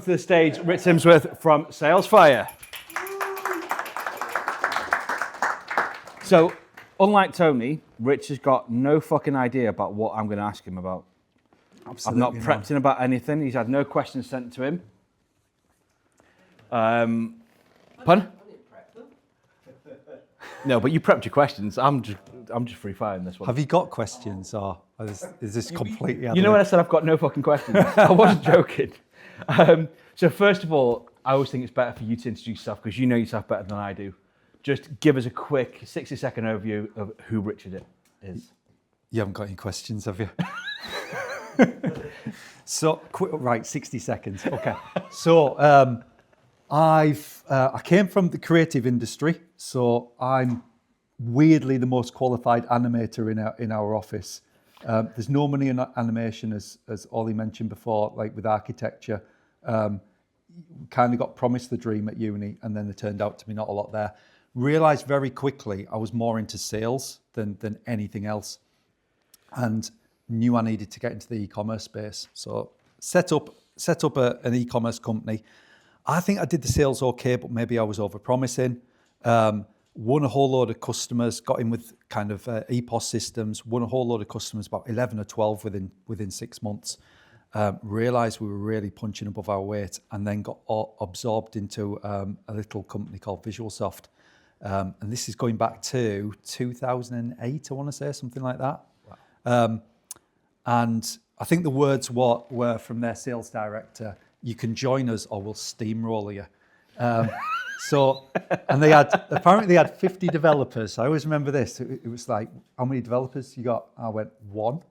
to the stage Rich Himsworth from Salesfire. So, unlike Tony, Rich has got no fucking idea about what I'm going to ask him about. Absolutely I've not prepped him about anything. He's had no questions sent to him. Pun? No, but you prepped your questions. I'm just free firing this one. Have you got questions, or is this completely? You know when I said I've got no fucking questions? I wasn't joking. So first of all, I always think it's better for you to introduce yourself because you know yourself better than I do. Just give us a quick 60-second overview of who Richard is. You haven't got any questions, have you? So, right, 60 seconds. Okay. So, I came from the creative industry, so I'm weirdly the most qualified animator in our office. There's no money in animation, as Ollie mentioned before, like with architecture. Kind of got promised the dream at uni, and then there turned out to be not a lot there. Realised very quickly I was more into sales than anything else, and knew I needed to get into the e-commerce space. So set up an e-commerce company. I think I did the sales okay, but maybe I was over-promising. Won a whole load of customers, got in with kind of EPOS systems, won a whole load of customers, about 11 or 12 within 6 months. Realised we were really punching above our weight, and then got absorbed into a little company called Visualsoft. And this is going back to 2008, I want to say, something like that. Wow. And I think the words were from their sales director, "You can join us or we'll steamroller you." And apparently they had 50 developers. I always remember this. It was like, "How many developers you got?" I went, "1."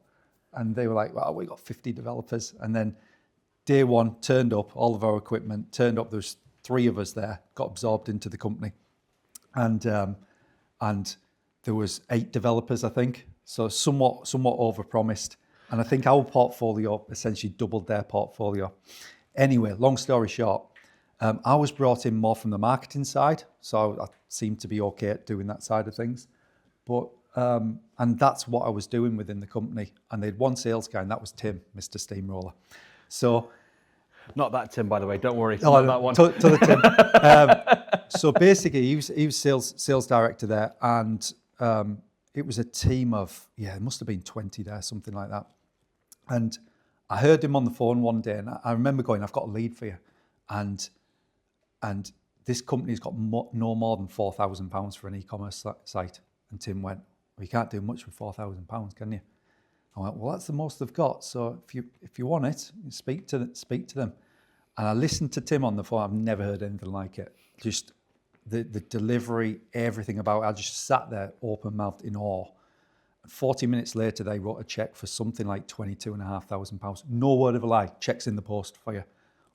And they were like, "Well, we got 50 developers." And then day one turned up, all of our equipment turned up. There was 3 of us there, got absorbed into the company. And there was 8 developers, I think. So somewhat overpromised. And I think our portfolio essentially doubled their portfolio. Anyway, long story short, I was brought in more from the marketing side, so I seemed to be okay at doing that side of things. But and that's what I was doing within the company. And they had one sales guy, and that was Tim, Mr. Steamroller. So, not that Tim, by the way. Don't worry. Oh, not that one. To the Tim. So basically, he was sales director there, and it was a team of it must have been 20 there, something like that. And I heard him on the phone one day, and I remember going, "I've got a lead for you," and this company's got no more than £4,000 for an e-commerce site. And Tim went, "Well, you can't do much with £4,000, can you?" I went, "Well, that's the most they've got. So if you want it, speak to them." And I listened to Tim on the phone. I've never heard anything like it. Just the delivery, everything about it. I just sat there open-mouthed in awe. 40 minutes later, they wrote a check for something like £22,500. No word of a lie. Check's in the post for you,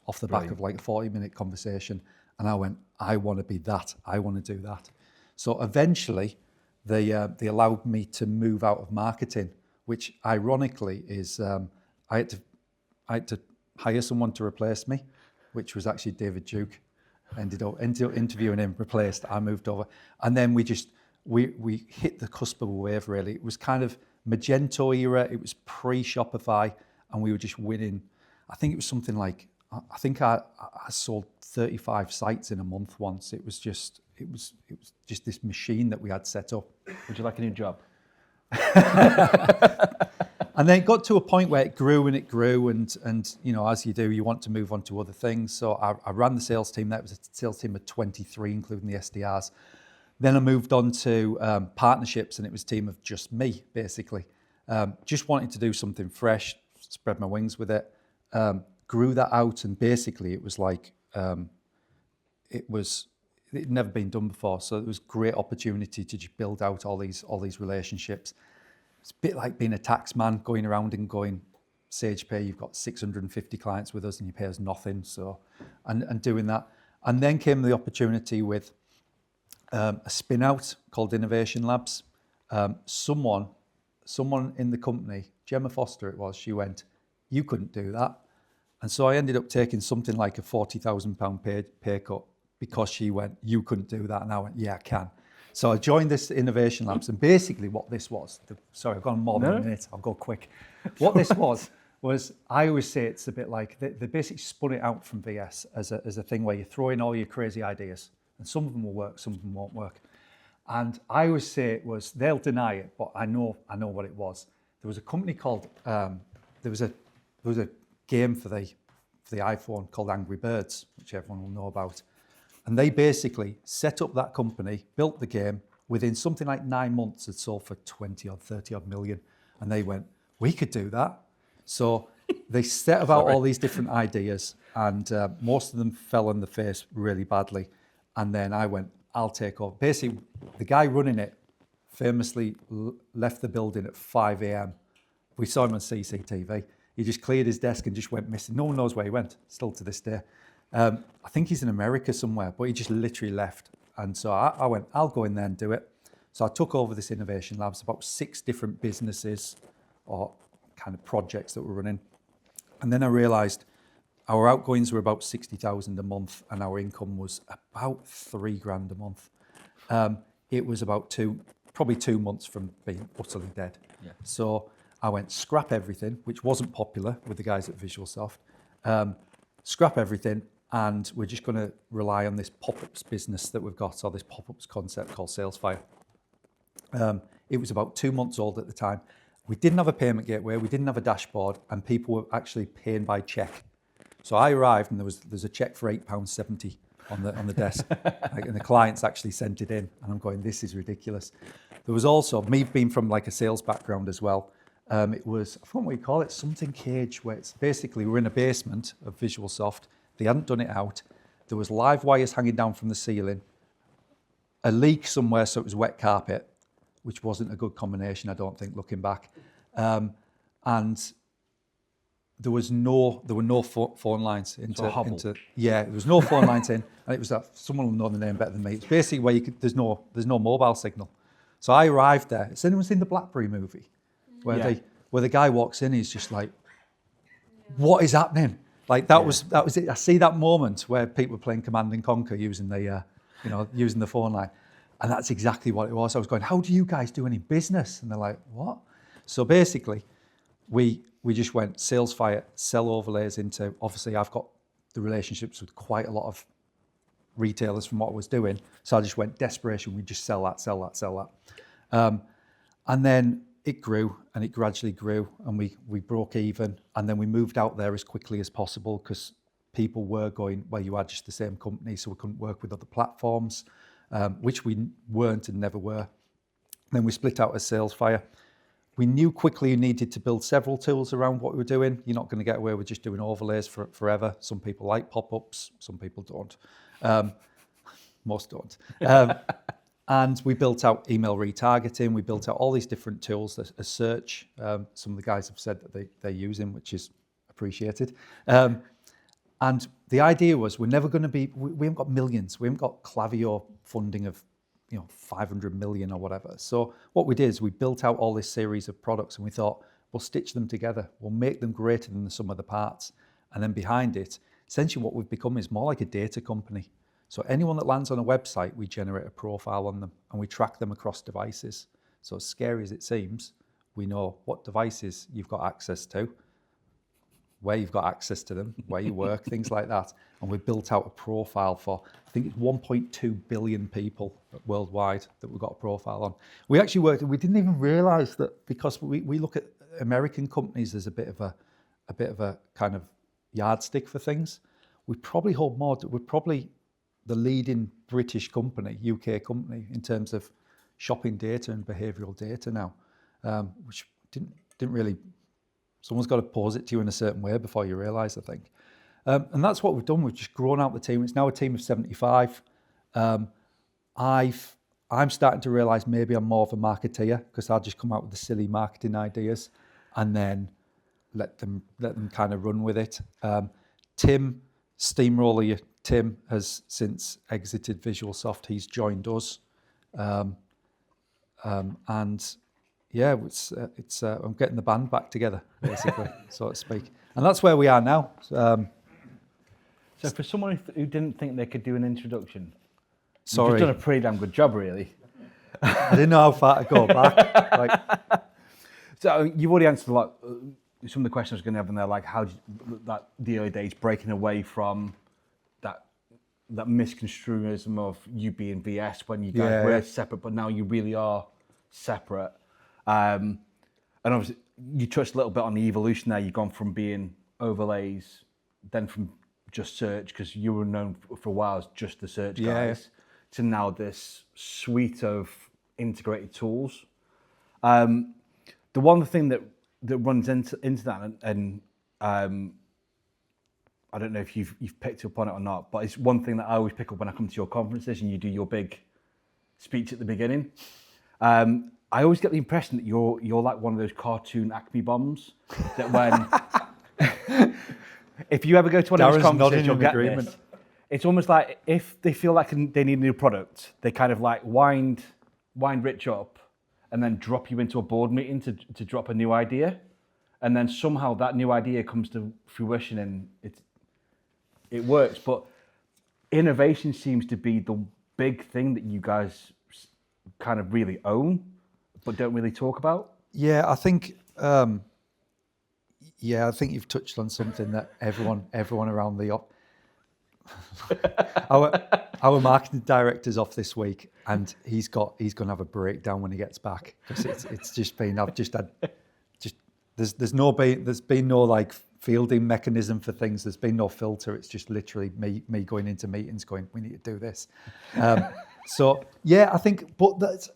off the back of like a 40-minute conversation. And I went, "I want to be that. I want to do that." So eventually, they allowed me to move out of marketing, which ironically is I had to hire someone to replace me, which was actually David Duke. Ended up interviewing him, replaced. I moved over, and then we hit the cusp of a wave. Really, it was kind of Magento era. It was pre-Shopify, and we were just winning. I think it was something like I sold 35 sites in a month once. It was just this machine that we had set up. Would you like a new job? And then it got to a point where it grew, and you know, as you do, you want to move on to other things. So I ran the sales team. That was a sales team of 23, including the SDRs. Then I moved on to partnerships, and it was a team of just me, basically. Just wanting to do something fresh, spread my wings with it. Grew that out, and basically it was like it'd never been done before. So it was a great opportunity to just build out all these relationships. It's a bit like being a tax man, going around and going, "Sage Pay, you've got 650 clients with us and you pay us nothing." So, and doing that. And then came the opportunity with a spin out called Innovation Labs. Someone in the company, Gemma Foster it was, she went, "You couldn't do that." And so I ended up taking something like a £40,000 pay cut because she went, "You couldn't do that." And I went, "Yeah, I can." So I joined this Innovation Labs, and basically what this was, sorry, I've gone more than a minute, I'll go quick. What this was was I always say it's a bit like they basically spun it out from VS as a thing where you throw in all your crazy ideas, and some of them will work, some of them won't work. And I always say it was, they'll deny it, but I know what it was. There was a company called there was a game for the iPhone called Angry Birds, which everyone will know about. And they basically set up that company, built the game, within something like 9 months had sold for 20 or 30 odd million. And they went, we could do that. So they set about all these different ideas, and most of them fell on the face really badly. And then I went, I'll take over. Basically, the guy running it famously left the building at 5 a.m. We saw him on CCTV. He just cleared his desk and just went missing. No one knows where he went, still to this day. I think he's in America somewhere, but he just literally left. And so I went, I'll go in there and do it. So I took over this innovation labs, about 6 different businesses or kind of projects that were running. And then I realized our outgoings were about 60,000 a month and our income was about $3,000 a month. It was about probably 2 months from being utterly dead. Yeah. So I went, scrap everything, which wasn't popular with the guys at VisualSoft. Scrap everything, and we're just going to rely on this pop-ups business that we've got, or this pop-ups concept called Salesfire. It was about 2 months old at the time. We didn't have a payment gateway, we didn't have a dashboard, and people were actually paying by check. So I arrived, and there's a check for £8.70 on the desk, and the clients actually sent it in, and I'm going, this is ridiculous. There was also me being from like a sales background as well. It was, I forgot what you call it, something cage, where it's basically we're in a basement of VisualSoft. They hadn't done it out. There was live wires hanging down from the ceiling, a leak somewhere, so it was wet carpet, which wasn't a good combination, I don't think, looking back. And there were no phone lines into there was no phone lines in, and it was that someone will know the name better than me. It's basically where there's no mobile signal. So I arrived there. Has anyone seen the BlackBerry movie? Where the guy walks in, he's just like, what is happening? Like that was it. I see that moment where people were playing Command and Conquer using the phone line. And that's exactly what it was. I was going, how do you guys do any business? And they're like, what? So basically, we just went Salesfire, sell overlays into, obviously I've got the relationships with quite a lot of retailers from what I was doing. So I just went desperation, we just sell that. And then it grew, and it gradually grew, and we broke even, and then we moved out there as quickly as possible because people were going, well, you are just the same company, so we couldn't work with other platforms, which we weren't and never were. Then we split out as Salesfire. We knew quickly you needed to build several tools around what we were doing. You're not going to get away with just doing overlays forever. Some people like pop-ups, some people don't. Most don't. And we built out email retargeting. We built out all these different tools, a search. Some of the guys have said that they're using, which is appreciated. And the idea was we're never going to be, we haven't got millions. We haven't got Klaviyo funding of 500 million or whatever. So what we did is we built out all this series of products, and we thought, we'll stitch them together. We'll make them greater than the sum of the parts. And then behind it, essentially what we've become is more like a data company. So anyone that lands on a website, we generate a profile on them, and we track them across devices. So as scary as it seems, we know what devices you've got access to, where you've got access to them, where you work, things like that. And we've built out a profile for, I think it's 1.2 billion people worldwide that we've got a profile on. We actually worked, we didn't even realize that, because we look at American companies as a bit of a kind of yardstick for things. We probably hold more, we're probably the leading British company, UK company, in terms of shopping data and behavioural data now, which didn't really, someone's got to pose it to you in a certain way before you realise, I think. And that's what we've done. We've just grown out the team. It's now a team of 75. I'm starting to realise maybe I'm more of a marketeer, because I'll just come out with the silly marketing ideas and then let them kind of run with it. Tim, steamroller you. Tim has since exited VisualSoft. He's joined us, and yeah, I'm getting the band back together, basically, so to speak. And that's where we are now. So for someone who didn't think they could do an introduction, sorry, you've done a pretty damn good job, really. I didn't know how far to go back. So you've already answered a lot. some of the questions I was going to have in there, like how that the early days breaking away from that misconstruism of you being VS when you guys were separate, but now you really are separate. And obviously, you touched a little bit on the evolution there. You've gone from being overlays, then from just search, because you were known for a while as just the search guys, to now this suite of integrated tools. The one thing that runs into that, and I don't know if you've picked up on it or not, but it's one thing that I always pick up when I come to your conferences and you do your big speech at the beginning. I always get the impression that you're like one of those cartoon Acme bombs that when if you ever go to one of those conferences, you'll get this. It's almost like if they feel like they need a new product, they kind of like wind Rich up and then drop you into a board meeting to drop a new idea, and then somehow that new idea comes to fruition and it works. But innovation seems to be the big thing that you guys kind of really own, but don't really talk about. Yeah, I think you've touched on something that everyone around the our marketing director's off this week, and he's going to have a breakdown when he gets back, because it's just been there's been no like fielding mechanism for things. There's been no filter. It's just literally me going into meetings going, we need to do this. So yeah, I think, but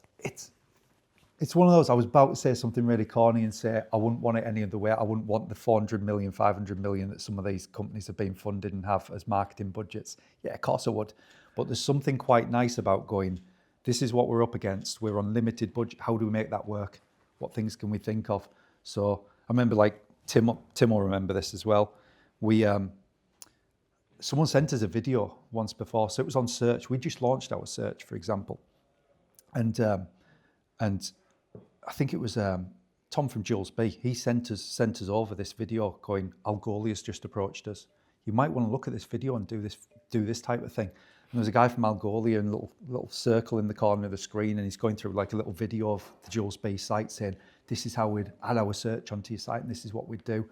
it's one of those. I was about to say something really corny and say I wouldn't want it any other way. I wouldn't want the 400 million, 500 million that some of these companies have been funded and have as marketing budgets. Yeah, of course I would. But there's something quite nice about going, this is what we're up against. We're on limited budget. How do we make that work? What things can we think of? So I remember, like, Tim will remember this as well. Someone sent us a video once before. So it was on search. We just launched our search, for example. And I think it was Tom from Jules B. He sent us over this video going, Algolia's just approached us. You might want to look at this video and do this type of thing. And there's a guy from Algolia in a little circle in the corner of the screen, and he's going through like a little video of the Jules B site saying, this is how we'd add our search onto your site, and this is what we'd do.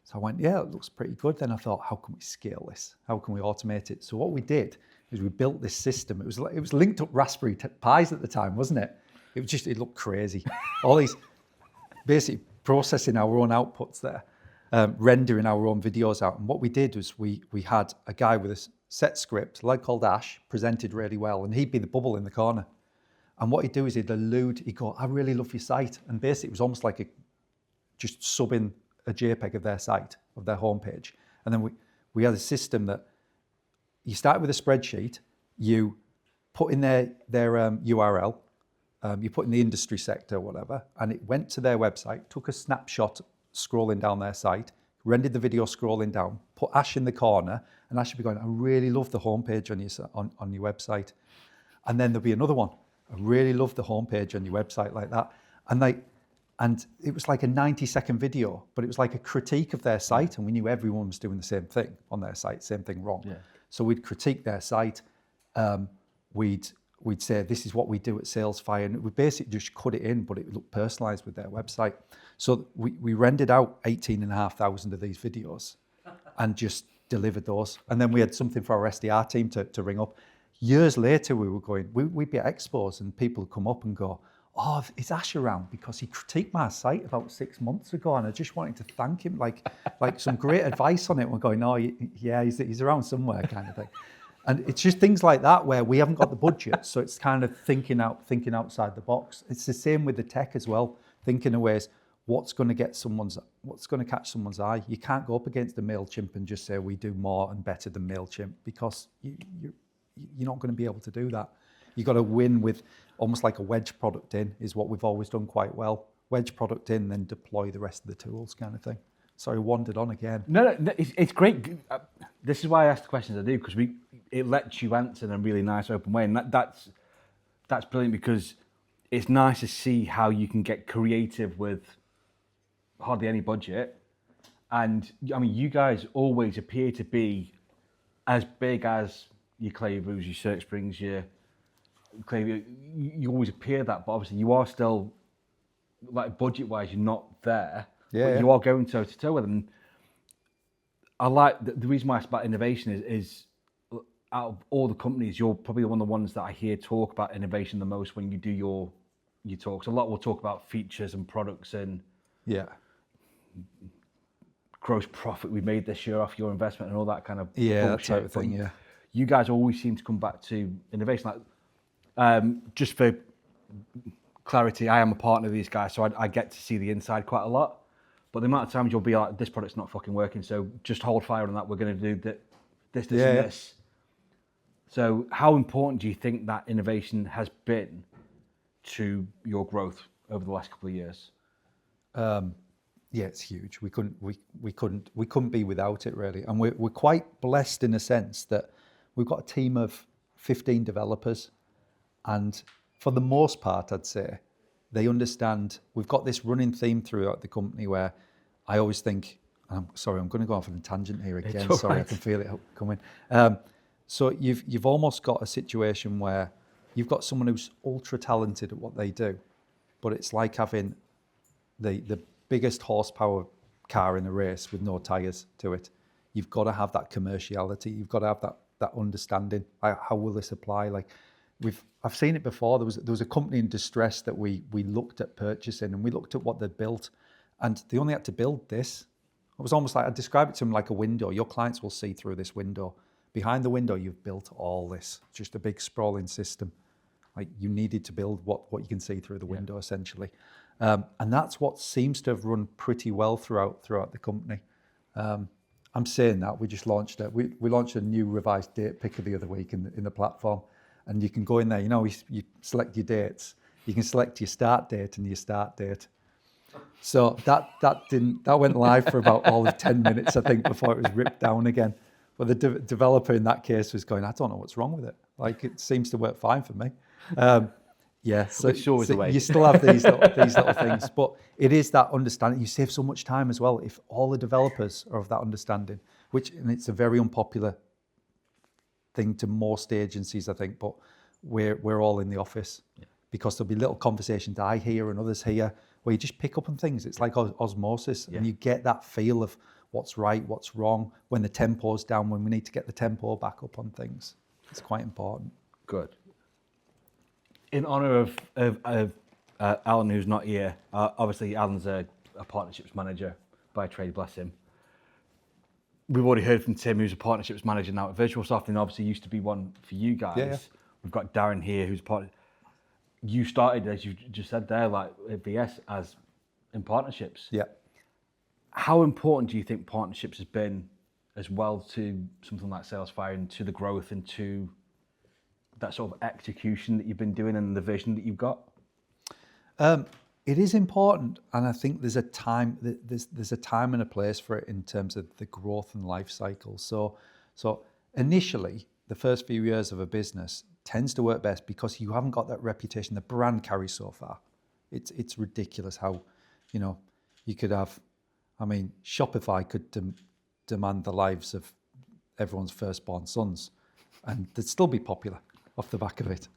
So I went, yeah, it looks pretty good. Then I thought, how can we scale this? How can we automate it? So what we did is we built this system. It was linked up Raspberry Pis at the time, wasn't it? It looked crazy. All these basically processing our own outputs there, rendering our own videos out. And what we did was we had a guy with a set script, like called Ash, presented really well, and he'd be the bubble in the corner. And what he'd do is he'd go, I really love your site. And basically it was almost like just subbing a JPEG of their site, of their homepage. And then we had a system that you start with a spreadsheet, you put in their URL, you put in the industry sector, whatever, and it went to their website, took a snapshot scrolling down their site, rendered the video scrolling down, put Ash in the corner, and Ash would be going, I really love the homepage on your website. And then there'll be another one. I really love the homepage on your website, like that. And it was like a 90-second video, but it was like a critique of their site, and we knew everyone was doing the same thing on their site, same thing wrong. Yeah. So we'd critique their site. We'd say, this is what we do at Salesfire, and we basically just cut it in, but it looked personalized with their website. So we rendered out 18,500 of these videos and just delivered those. And then we had something for our SDR team to ring up. Years later, we were going, we'd be at expos and people would come up and go, oh, is Ash around? Because he critiqued my site about 6 months ago, and I just wanted to thank him, like some great advice on it. We're going, oh, yeah, he's around somewhere, kind of thing. And it's just things like that where we haven't got the budget, so it's kind of thinking outside the box. It's the same with the tech as well, thinking of ways, what's going to catch someone's eye. You can't go up against the MailChimp and just say we do more and better than MailChimp, because you're not going to be able to do that. You've got to win with almost like a wedge product in, is what we've always done quite well. Wedge product in, then deploy the rest of the tools, kind of thing. Sorry, wandered on again. No, it's great. This is why I ask the questions I do, because it lets you answer in a really nice, open way, and that's brilliant, because it's nice to see how you can get creative with hardly any budget. And I mean, you guys always appear to be as big as your Clayviews, your Search Springs, your Clayview. You always appear that, but obviously you are still, like, budget-wise, you're not there. Yeah, you are going toe to toe with them. I like the reason why I asked about innovation is out of all the companies, you're probably one of the ones that I hear talk about innovation the most when you do your talks. A lot will talk about features and products and yeah, gross profit we made this year off your investment and all that kind of that bullshit. type of thing. But Yeah, you guys always seem to come back to innovation. Just for clarity, I am a partner of these guys, so I get to see the inside quite a lot. But the amount of times you'll be like, this product's not fucking working, so just hold fire on that. We're going to do this, and this. So how important do you think that innovation has been to your growth over the last couple of years? Yeah, it's huge. We couldn't be without it really. And we're quite blessed in a sense that we've got a team of 15 developers, and for the most part, I'd say they understand. We've got this running theme throughout the company where I always think, I'm going to go off on a tangent here again. Sorry, right. I can feel it coming. So you've almost got a situation where you've got someone who's ultra talented at what they do, but it's like having the biggest horsepower car in a race with no tires to it. You've got to have that commerciality. You've got to have that understanding. How will this apply? Like I've seen it before. There was a company in distress that we looked at purchasing, and we looked at what they'd built, and they only had to build this. It was almost like I describe it to them like a window. Your clients will see through this window. Behind the window, you've built all this, just a big sprawling system. Like you needed to build what you can see through the window, essentially. And that's what seems to have run pretty well throughout the company. I'm saying that we just launched it. We launched a new revised date picker the other week in the platform, and you can go in there. You select your dates. You can select your start date and your start date. So that went live for about all of 10 minutes, I think, before it was ripped down again. But the developer in that case was going, I don't know what's wrong with it. Like it seems to work fine for me. Yeah, so you still have these little things, but it is that understanding. You save so much time as well if all the developers are of that understanding, and it's a very unpopular thing to most agencies, I think, but we're all in the office because there'll be little conversations I hear and others hear where you just pick up on things. It's like osmosis, and you get that feel of what's right, what's wrong, when the tempo's down, when we need to get the tempo back up on things. It's quite important. Good. In honour of Alan, who's not here, obviously Alan's a partnerships manager by trade, bless him. We've already heard from Tim, who's a partnerships manager now at Virtualsoft, and obviously used to be one for you guys. Yeah. We've got Darren here, who's part. You started, as you just said there, like at VS, as in partnerships. Yeah. How important do you think partnerships has been as well to something like Salesfire and to the growth and to that sort of execution that you've been doing and the vision that you've got? It is important, and I think there's a time and a place for it in terms of the growth and life cycle. So initially, the first few years of a business tends to work best because you haven't got that reputation the brand carries so far. It's ridiculous how, you could have, Shopify could demand the lives of everyone's firstborn sons, and they'd still be popular off the back of it.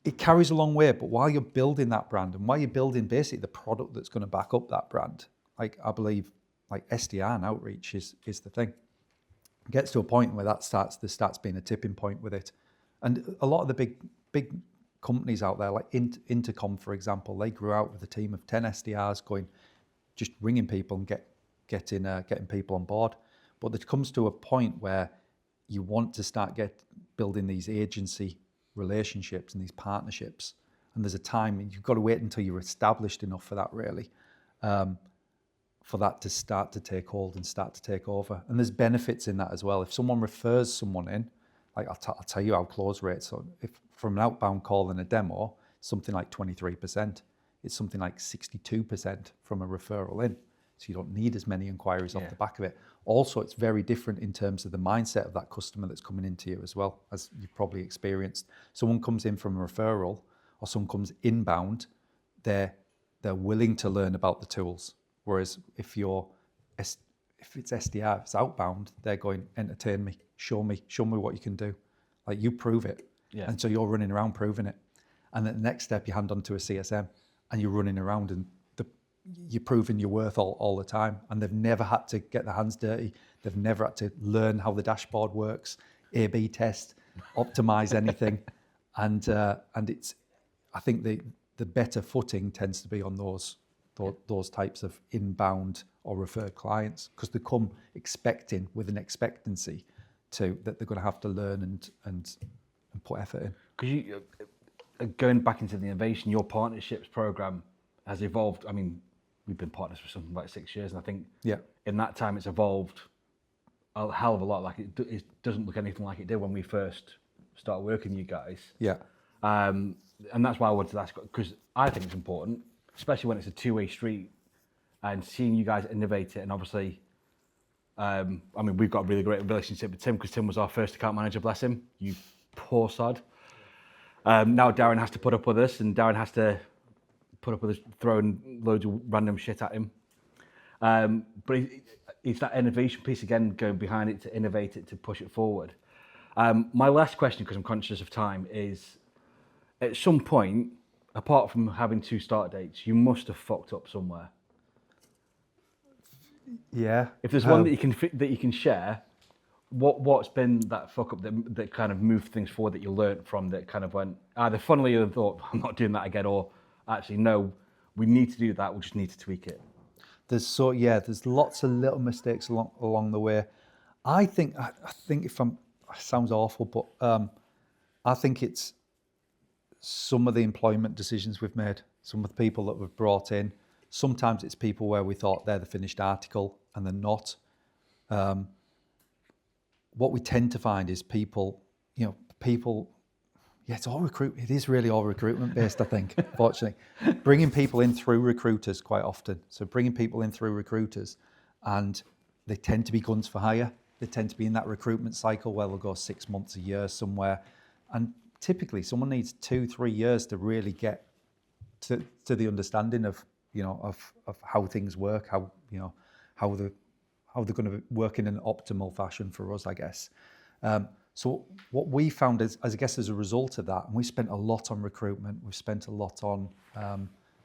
It carries a long way, but while you're building that brand and while you're building basically the product that's going to back up that brand, like I believe like SDR and outreach is the thing. It gets to a point where there starts being a tipping point with it. And a lot of the big companies out there, like Intercom, for example, they grew out with a team of 10 SDRs just ringing people and getting people on board. But it comes to a point where you want to start building these agency relationships and these partnerships, and there's a time, and you've got to wait until you're established enough for that, really, for that to start to take hold and start to take over. And there's benefits in that as well. If someone refers someone in, like I'll tell you our close rate. So if from an outbound call and a demo, something like 23%, it's something like 62% from a referral in. So you don't need as many inquiries off the back of it. Also, it's very different in terms of the mindset of that customer that's coming into you as well, as you've probably experienced. Someone comes in from a referral or someone comes inbound, they're willing to learn about the tools. Whereas if it's SDR, it's outbound, they're going, entertain me, show me what you can do. Like you prove it. Yeah. And so you're running around proving it. And then the next step, you hand on to a CSM and you're running around, and you're proving your worth all the time, and they've never had to get their hands dirty. They've never had to learn how the dashboard works, A/B test, optimize anything, and it's. I think the better footing tends to be on those types of inbound or referred clients, because they come expecting with an expectancy that they're going to have to learn and put effort in. Because you going back into the innovation, your partnerships program has evolved. I mean, we've been partners for something like 6 years, and I think in that time it's evolved a hell of a lot. Like it doesn't look anything like it did when we first started working with you guys. Yeah. And that's why I wanted to ask, because I think it's important, especially when it's a two-way street, and seeing you guys innovate it. And obviously, I mean, we've got a really great relationship with Tim, because Tim was our first account manager, bless him, you poor sod. Now Darren has to put up with us, and Darren has to put up with us throwing loads of random shit at him. But it's that innovation piece again, going behind it to innovate it, to push it forward. My last question, because I'm conscious of time, is at some point, apart from having 2 start dates, you must have fucked up somewhere. Yeah. If there's one that you can share, what's been that fuck up that kind of moved things forward, that you learnt from, that kind of went either funnily you thought, I'm not doing that again, or actually no, we need to do that, we just need to tweak it. There's lots of little mistakes along the way. I think if it sounds awful, but I think it's some of the employment decisions we've made, some of the people that we've brought in. Sometimes it's people where we thought they're the finished article and they're not. What we tend to find is people, it's all it is really all recruitment based, I think, fortunately. Bringing people in through recruiters quite often. So bringing people in through recruiters, and they tend to be guns for hire. They tend to be in that recruitment cycle where they'll go 6 months, a year somewhere. And typically someone needs 2-3 years to really get to the understanding of how things work, how they're going to work in an optimal fashion for us, I guess. So what we found is, I guess, as a result of that, and we spent a lot on recruitment. We've spent a lot on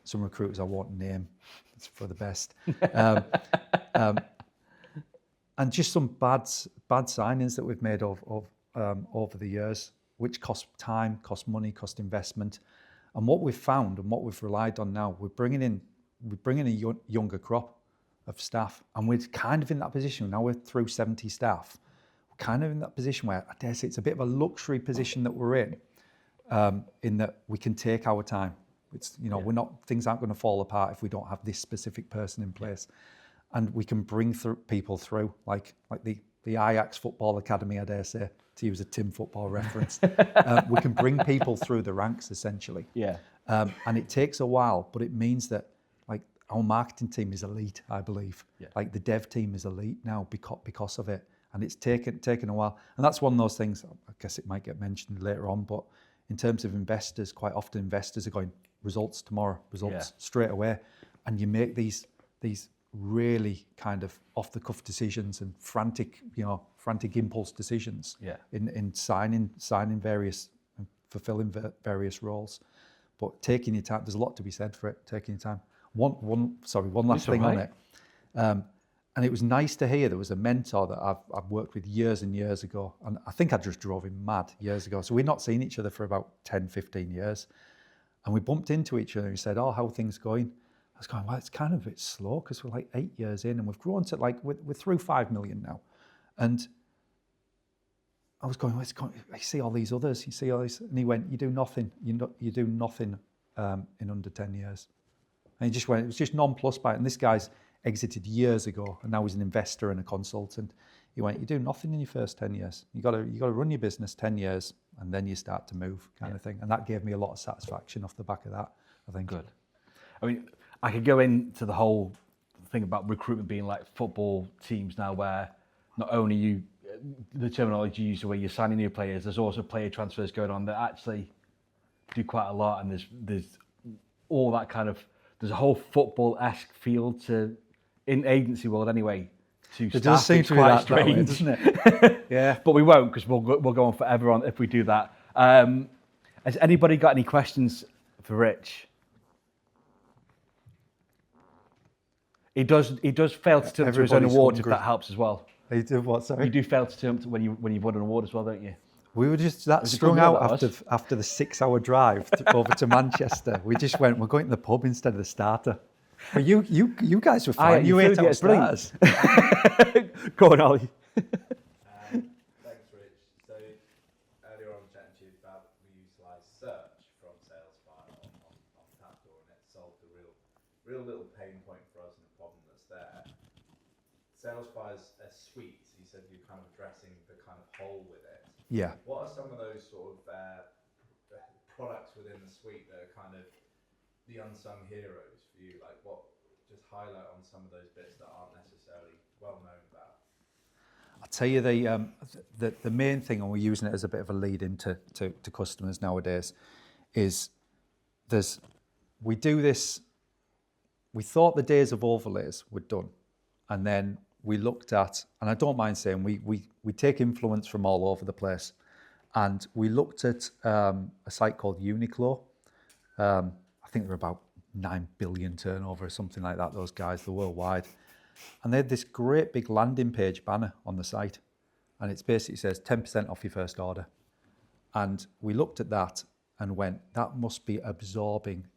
some recruiters I won't name. It's for the best. And just some bad signings that we've made over the years, which cost time, cost money, cost investment. And what we've found and what we've relied on now, we're bringing in a younger crop of staff, and we're kind of in that position now. We're through 70 staff. We're kind of in that position where I dare say it's a bit of a luxury position that we're in that we can take our time. It's things aren't going to fall apart if we don't have this specific person in place, and we can bring people through like the Ajax Football Academy, I dare say, to use a Tim football reference. We can bring people through the ranks essentially. Yeah. And it takes a while, but it means that our marketing team is elite, I believe. Yeah. Like the dev team is elite now because of it. And it's taken a while. And that's one of those things, I guess it might get mentioned later on, but in terms of investors, quite often investors are going, results tomorrow, straight away. And you make these really kind of off the cuff decisions and frantic impulse decisions in signing various, fulfilling various roles. But taking your time, there's a lot to be said for it, taking your time. One last thing on it. And it was nice to hear there was a mentor that I've worked with years and years ago. And I think I just drove him mad years ago. So we'd not seen each other for about 10, 15 years. And we bumped into each other and he said, how are things going? I was going, well, it's kind of a bit slow because we're like 8 years in and we've grown to we're through 5 million now. And I was going, I see all these others, you see all these. And he went, you do nothing. You do nothing in under 10 years. And he just went, it was just nonplussed by it. And this guy's exited years ago, and now he's an investor and a consultant. He went, you do nothing in your first 10 years. You got to run your business 10 years, and then you start to move, kind of thing. And that gave me a lot of satisfaction off the back of that, I think. Good. I mean, I could go into the whole thing about recruitment being like football teams now, where not only the terminology you use where you're signing new players, there's also player transfers going on that actually do quite a lot, and there's all that kind of. There's a whole football-esque feel in agency world anyway. It does seem to be that strange, way, doesn't it? Yeah, but we won't, because we'll go on forever on if we do that. Has anybody got any questions for Rich? He does fail to turn up to his own Everybody's awards hungry. if that helps as well. He did what? Sorry. You do fail to turn up to when you've won an award as well, don't you? We were just that was a strung good meal, out that after the 6-hour drive over to Manchester. We just went. We're going to the pub instead of the starter. But you guys were fine. You ate out starters. Go on, Ollie. Thanks, Rich. So earlier on, chatting to you about we utilise search from Salesfire on Tapdoor, and it solved a real little pain point for us and the problem that's there. Salesfire's a suite. So you said you're kind of addressing the kind of hole with it. Yeah. What are some of those sort of products within the suite that are kind of the unsung heroes for you? Like just highlight on some of those bits that aren't necessarily well known about. I'll tell you the main thing, and we're using it as a bit of a lead into to customers nowadays, is we do this. We thought the days of overlays were done, and then we looked at, and I don't mind saying we take influence from all over the place, and we looked at a site called Uniqlo. I think they're about 9 billion turnover or something like that. Those guys, they're worldwide. And they had this great big landing page banner on the site. And it basically says 10% off your first order. And we looked at that and went, that must be absorbing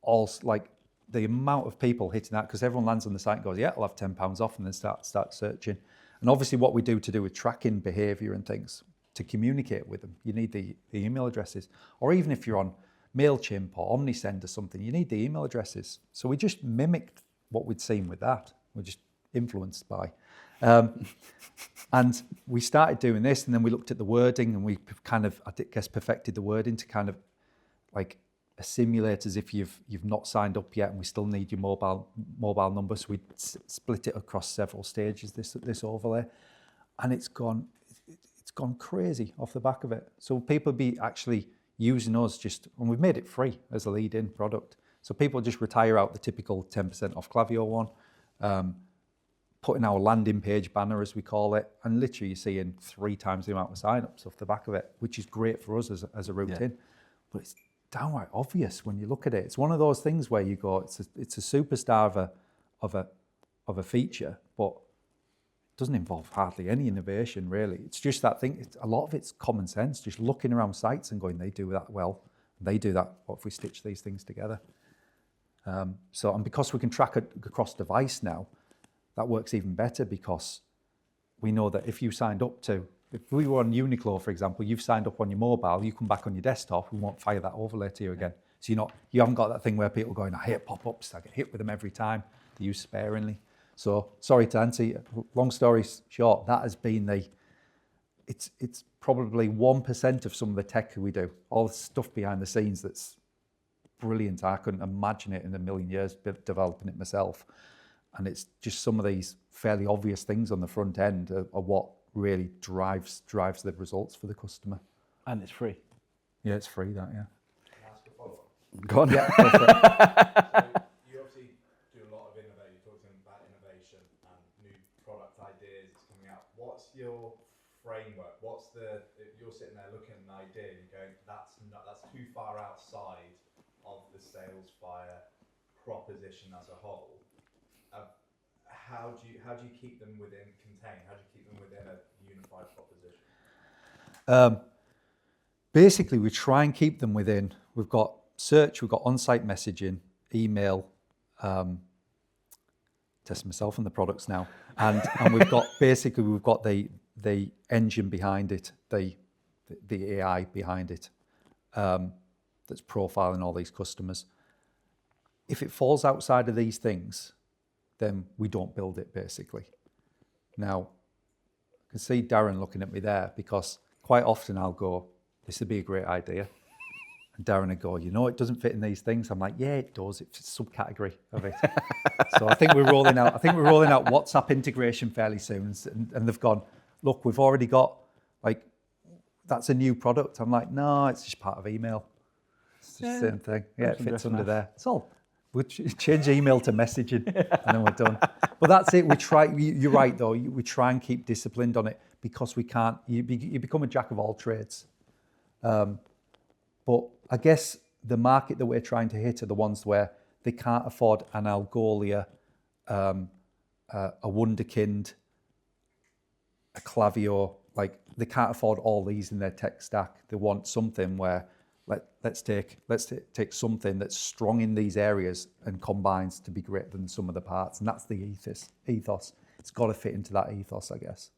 all, like the amount of people hitting that, because everyone lands on the site and goes, yeah, I'll have £10 off, and then start searching. And obviously what we do to do with tracking behavior and things, to communicate with them, you need the email addresses. Or even if you're on MailChimp or OmniSend or something, you need the email addresses. So we just mimicked what we'd seen with that. We're just influenced by. And we started doing this, and then we looked at the wording, and we kind of, I guess, perfected the wording to kind of like simulate as if you've not signed up yet, and we still need your mobile number. So we split it across several stages, this overlay, and it's gone crazy off the back of it. So people be actually using us and we've made it free as a lead-in product. So people just retire out the typical 10% off Klaviyo one, put in our landing page banner, as we call it, and literally you're seeing 3 times the amount of sign-ups off the back of it, which is great for us as a route in. But it's downright obvious when you look at it. It's one of those things where you go, it's a superstar of a feature, but it doesn't involve hardly any innovation, really. It's just that thing. A lot of it's common sense, just looking around sites and going, they do that well, they do that. What if we stitch these things together? And because we can track it across device now, that works even better, because we know that if we were on Uniqlo, for example, you've signed up on your mobile, you come back on your desktop, we won't fire that overlay to you again. So you haven't got that thing where people are going, I hate pop-ups, I get hit with them every time. They use sparingly. So sorry to answer you, long story short, that has been it's probably 1% of some of the tech we do, all the stuff behind the scenes that's brilliant. I couldn't imagine it in a million years developing it myself. And it's just some of these fairly obvious things on the front end are what really drives the results for the customer. And it's free. Yeah, it's free, that, yeah. Can I ask a follow-up? Go on. Yeah, go for it. So you obviously do a lot of innovation. You're talking about innovation and new product ideas that's coming out. What's your framework? If you're sitting there looking at an idea and you're going, that's too far outside of the Salesfire proposition as a whole. How do you keep them contained? How do you keep them within a unified proposition? Basically, we try and keep them within. We've got search, we've got on-site messaging, email. Testing myself on the products now, and we've got the engine behind it, the AI behind it, that's profiling all these customers. If it falls outside of these things, then we don't build it, basically. Now, I can see Darren looking at me there, because quite often I'll go, this would be a great idea. And Darren would go, it doesn't fit in these things. I'm like, yeah, it does. It's a subcategory of it. So I think we're rolling out WhatsApp integration fairly soon. And they've gone, look, we've already got, that's a new product. I'm like, no, it's just part of email. It's the same thing. Yeah, it fits under there. It's all. We'll change email to messaging, and then we're done. But that's it. We try. You're right, though. We try and keep disciplined on it, because we can't. You become a jack of all trades. But I guess the market that we're trying to hit are the ones where they can't afford an Algolia a wunderkind, a Klaviyo. Like, they can't afford all these in their tech stack. They want something where let's take something that's strong in these areas and combines to be greater than some of the parts. And that's the ethos. It's got to fit into that ethos, I guess.